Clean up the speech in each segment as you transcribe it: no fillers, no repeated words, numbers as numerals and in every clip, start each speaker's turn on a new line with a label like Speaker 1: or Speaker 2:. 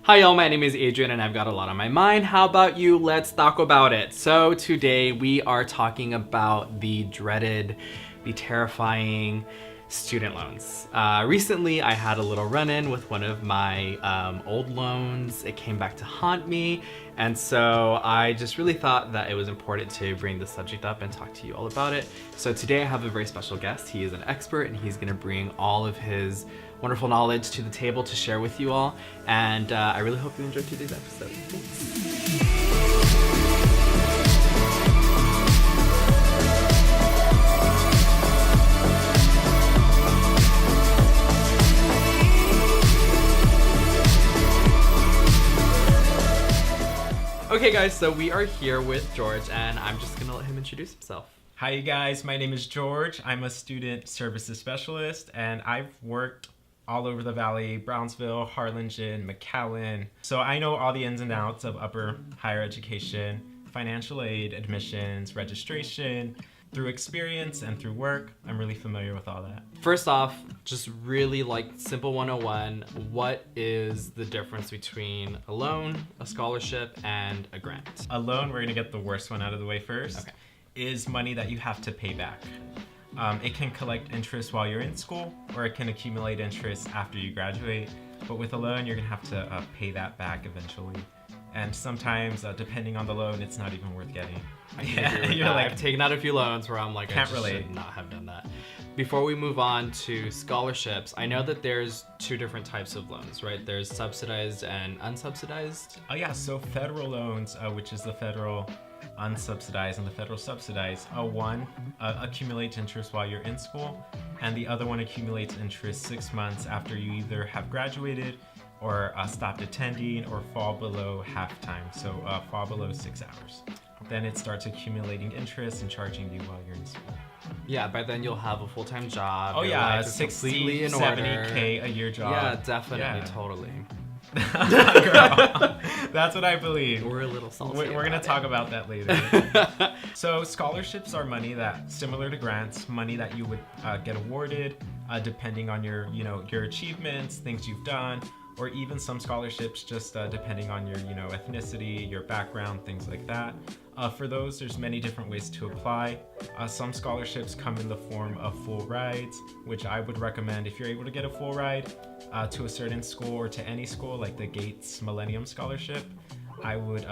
Speaker 1: Hi y'all, my name is Adrian and I've got a lot on my mind. How about you? Let's talk about it. So today we are talking about the dreaded, the terrifying student loans. Recently I had a little run-in with one of my old loans. It came back to haunt me, and so I just really thought that it was important to bring this subject up and talk to you all about it. So today I have a very special guest. He is an expert and he's gonna bring all of his wonderful knowledge to the table to share with you all, and I really hope you enjoyed today's episode. Thanks. Okay guys, so we are here with George and I'm just gonna let him introduce himself.
Speaker 2: Hi you guys, my name is George. I'm a student services specialist and I've worked all over the valley, Brownsville, Harlingen, McAllen. So I know all the ins and outs of upper higher education, financial aid, admissions, registration. Through experience and through work, I'm really familiar with all that.
Speaker 1: First off, just really like simple 101, what is the difference between a loan, a scholarship, and a grant?
Speaker 2: A loan, we're gonna get the worst one out of the way first,
Speaker 1: Okay.
Speaker 2: is money that you have to pay back. It can collect interest while you're in school, or it can accumulate interest after you graduate. But with a loan, you're gonna have to pay that back eventually. And sometimes, depending on the loan, it's not even worth getting.
Speaker 1: You're like, I've taken out a few loans where I'm like,
Speaker 2: can't
Speaker 1: I
Speaker 2: relate.
Speaker 1: should not have done that. Before we move on to scholarships, I know that there's two different types of loans, right? There's subsidized and unsubsidized.
Speaker 2: Oh yeah, so federal loans, which is the federal unsubsidized and the federal subsidized, one accumulates interest while you're in school, and the other one accumulates interest 6 months after you either have graduated or stopped attending or fall below half-time, so fall below 6 hours. Then it starts accumulating interest and charging you while you're in school.
Speaker 1: Yeah, by then you'll have a full-time job.
Speaker 2: Oh
Speaker 1: your
Speaker 2: yeah,
Speaker 1: life is completely
Speaker 2: 60,
Speaker 1: in order.
Speaker 2: 70K a year job.
Speaker 1: Yeah, definitely,
Speaker 2: Yeah.
Speaker 1: totally.
Speaker 2: Girl, that's what I believe.
Speaker 1: We're a little salty.
Speaker 2: We're gonna
Speaker 1: about
Speaker 2: talk
Speaker 1: it.
Speaker 2: about that later. So scholarships are money that, similar to grants, money that you would get awarded depending on your achievements, things you've done, or even some scholarships just depending on your ethnicity, your background, things like that. For those, there's many different ways to apply. Some scholarships come in the form of full rides, which I would recommend if you're able to get a full ride to a certain school or to any school, like the Gates Millennium Scholarship. I would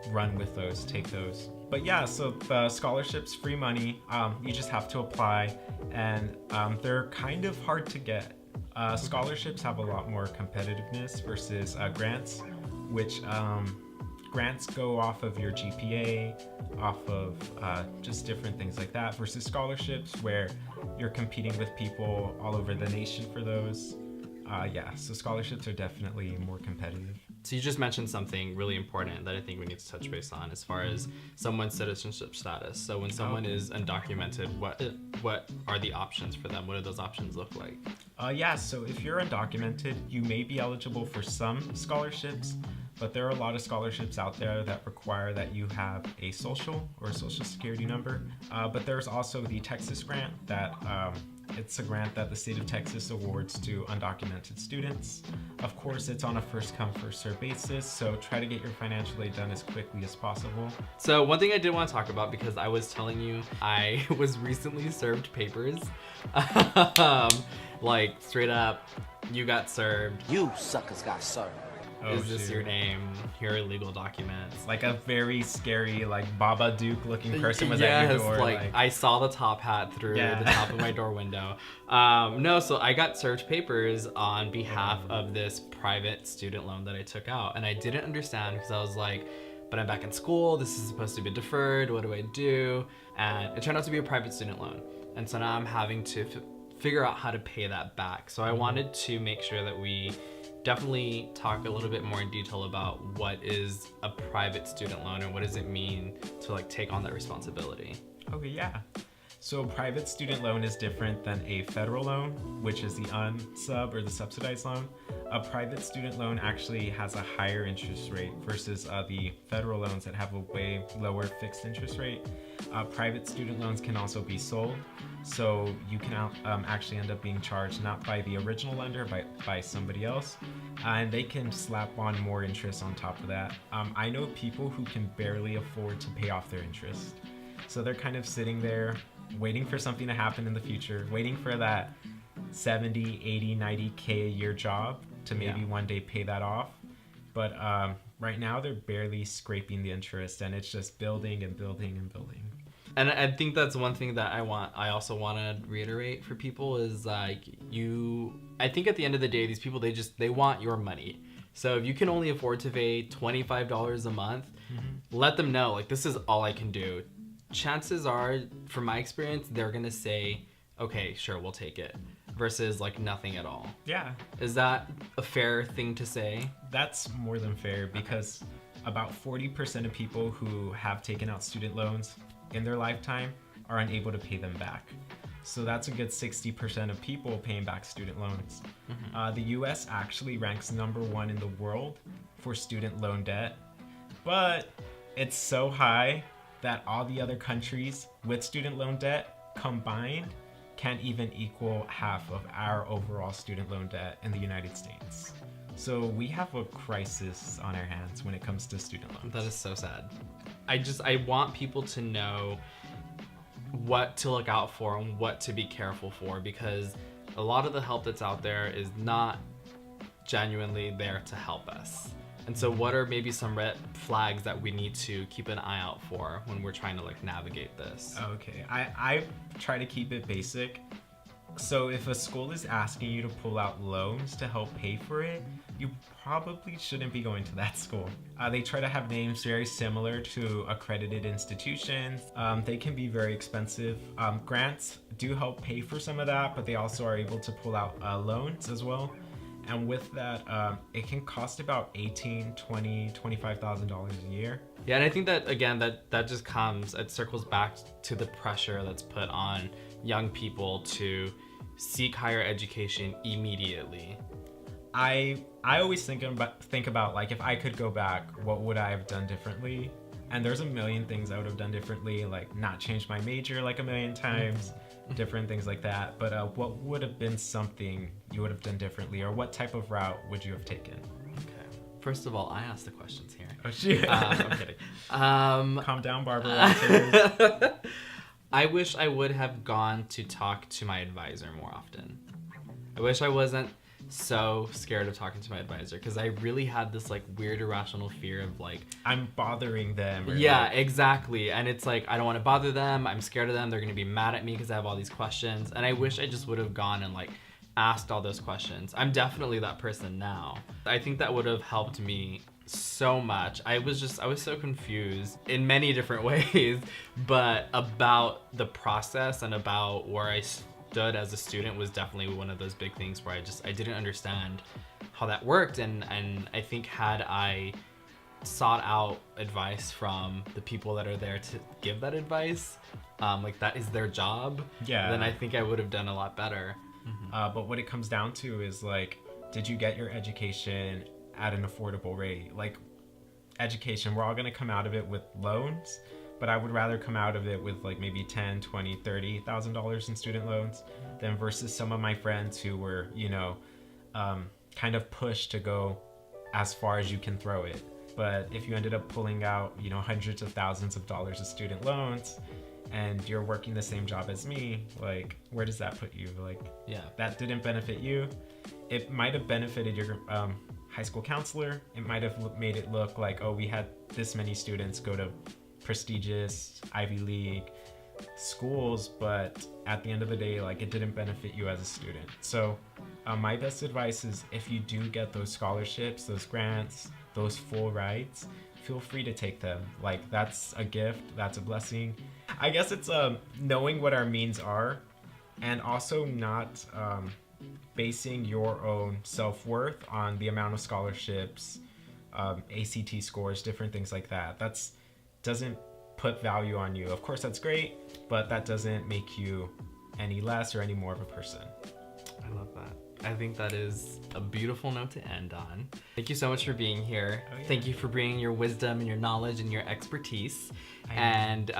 Speaker 2: run with those, take those. But yeah, so the scholarships, free money, you just have to apply, and they're kind of hard to get. Scholarships have a lot more competitiveness versus grants, which grants go off of your GPA, off of just different things like that, versus scholarships where you're competing with people all over the nation for those. Yeah, so scholarships are definitely more competitive.
Speaker 1: So you just mentioned something really important that I think we need to touch base on as far as someone's citizenship status. So when someone is undocumented, what are the options for them? What do those options look like?
Speaker 2: Yeah, so if you're undocumented, you may be eligible for some scholarships, but there are a lot of scholarships out there that require that you have a social or a social security number. But there's also the Texas grant that it's a grant that the state of Texas awards to undocumented students. Of course, it's on a first come, first served basis, so try to get your financial aid done as quickly as possible.
Speaker 1: So one thing I did want to talk about, because I was telling you I was recently served papers. Like straight up, you got served.
Speaker 3: You suckers got served.
Speaker 2: Oh,
Speaker 1: Is this
Speaker 2: shoot.
Speaker 1: your name? Here are legal documents.
Speaker 2: Like a very scary, like Baba Duke looking person was at your door.
Speaker 1: Like I saw the top hat through
Speaker 2: Yeah.
Speaker 1: the top of my door window. No, so I got served papers on behalf of this private student loan that I took out, and I didn't understand because I was like, but I'm back in school, this is supposed to be deferred, what do I do? And it turned out to be a private student loan, and so now I'm having to figure out how to pay that back. So I wanted to make sure that we definitely talk a little bit more in detail about what is a private student loan and what does it mean to like take on that responsibility.
Speaker 2: Okay, yeah. So a private student loan is different than a federal loan, which is the unsub or the subsidized loan. A private student loan actually has a higher interest rate versus the federal loans that have a way lower fixed interest rate. Private student loans can also be sold, so you can actually end up being charged not by the original lender, but by somebody else, and they can slap on more interest on top of that. I know people who can barely afford to pay off their interest, so they're kind of sitting there waiting for something to happen in the future, waiting for that 70, 80, 90K a year job to maybe one day pay that off. But right now they're barely scraping the interest, and it's just building and building and building.
Speaker 1: And I think that's one thing that I also want to reiterate for people is like I think at the end of the day, these people, they want your money. So if you can only afford to pay $25 a month, let them know, like, this is all I can do. Chances are, from my experience, they're going to say, okay, sure, we'll take it, versus like nothing at all.
Speaker 2: Yeah.
Speaker 1: Is that a fair thing to say?
Speaker 2: That's more than fair, because about 40% of people who have taken out student loans in their lifetime are unable to pay them back. So that's a good 60% of people paying back student loans. The US actually ranks #1 in the world for student loan debt, but it's so high that all the other countries with student loan debt combined can't even equal half of our overall student loan debt in the United States. So we have a crisis on our hands when it comes to student loans.
Speaker 1: That is so sad. I want people to know what to look out for and what to be careful for, because a lot of the help that's out there is not genuinely there to help us. And so what are maybe some red flags that we need to keep an eye out for when we're trying to like navigate this?
Speaker 2: Okay, I try to keep it basic. So if a school is asking you to pull out loans to help pay for it, you probably shouldn't be going to that school. They try to have names very similar to accredited institutions. They can be very expensive. Grants do help pay for some of that, but they also are able to pull out loans as well. And with that, it can cost about $18,000, $20,000, $25,000 a year.
Speaker 1: Yeah, and I think that, again, that just it circles back to the pressure that's put on young people to seek higher education immediately.
Speaker 2: I always think about like, if I could go back, what would I have done differently? And there's a million things I would have done differently, like not change my major like a million times, different things like that. But what would have been something you would have done differently, or what type of route would you have taken?
Speaker 1: Okay. First of all, I asked the questions here.
Speaker 2: Oh, shit.
Speaker 1: I'm kidding.
Speaker 2: Calm down, Barbara.
Speaker 1: I wish I would have gone to talk to my advisor more often. I wish I wasn't so scared of talking to my advisor, because I really had this like weird irrational fear of like,
Speaker 2: I'm bothering them.
Speaker 1: Yeah, like, exactly. And it's like, I don't want to bother them. I'm scared of them. They're going to be mad at me because I have all these questions. And I wish I just would have gone and like asked all those questions. I'm definitely that person now. I think that would have helped me so much. I was so confused in many different ways, but about the process and about where I stood as a student was definitely one of those big things where I didn't understand how that worked. And I think had I sought out advice from the people that are there to give that advice, like that is their job, then I think I would have done a lot better.
Speaker 2: But what it comes down to is like, did you get your education at an affordable rate? Like, education, we're all going to come out of it with loans, but I would rather come out of it with like maybe $10,000, $20,000, $30,000 in student loans than versus some of my friends who were, kind of pushed to go as far as you can throw it. But if you ended up pulling out, hundreds of thousands of dollars of student loans, and you're working the same job as me, like, where does that put you? Like,
Speaker 1: yeah,
Speaker 2: that didn't benefit you. It might have benefited your high school counselor. It might have made it look like, oh, we had this many students go to prestigious Ivy League schools, but at the end of the day, like, it didn't benefit you as a student. So my best advice is, if you do get those scholarships, those grants, those full rides, feel free to take them. Like, that's a gift, that's a blessing. I guess it's knowing what our means are, and also not basing your own self-worth on the amount of scholarships, ACT scores, different things like that. That's doesn't put value on you. Of course, that's great, but that doesn't make you any less or any more of a person.
Speaker 1: I love that. I think that is a beautiful note to end on. Thank you so much for being here.
Speaker 2: Oh, yeah.
Speaker 1: Thank you for bringing your wisdom and your knowledge and your expertise. And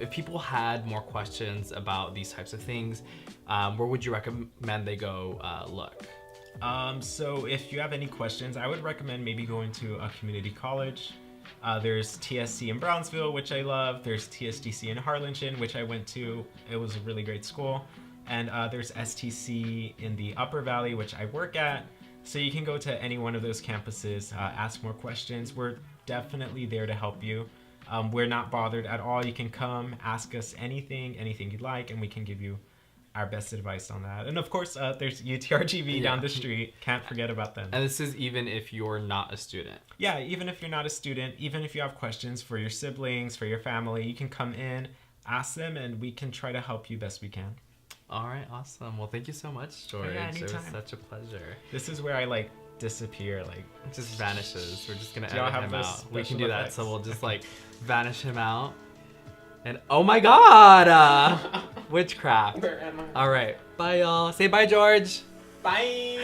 Speaker 1: if people had more questions about these types of things, where would you recommend they go look?
Speaker 2: So if you have any questions, I would recommend maybe going to a community college. There's TSC in Brownsville, which I love. There's TSDC in Harlingen, which I went to. It was a really great school. And there's STC in the Upper Valley, which I work at. So you can go to any one of those campuses, ask more questions. We're definitely there to help you. We're not bothered at all. You can come, ask us anything you'd like, and we can give you our best advice on that. And of course, there's UTRGV down the street. Can't forget about them.
Speaker 1: And this is even if you're not a student.
Speaker 2: Yeah, even if you're not a student, even if you have questions for your siblings, for your family, you can come in, ask them, and we can try to help you best we can.
Speaker 1: All right, awesome. Well, thank you so much, George.
Speaker 2: Yeah,
Speaker 1: it was
Speaker 2: anytime.
Speaker 1: such a pleasure.
Speaker 2: This is where I disappear.
Speaker 1: It just vanishes. We're just gonna
Speaker 2: Do y'all
Speaker 1: edit
Speaker 2: have
Speaker 1: him
Speaker 2: those
Speaker 1: out. We can
Speaker 2: special
Speaker 1: do that.
Speaker 2: effects?
Speaker 1: So we'll just vanish him out. And oh my God, witchcraft.
Speaker 2: Where am I?
Speaker 1: All right, bye y'all. Say bye, George.
Speaker 2: Bye.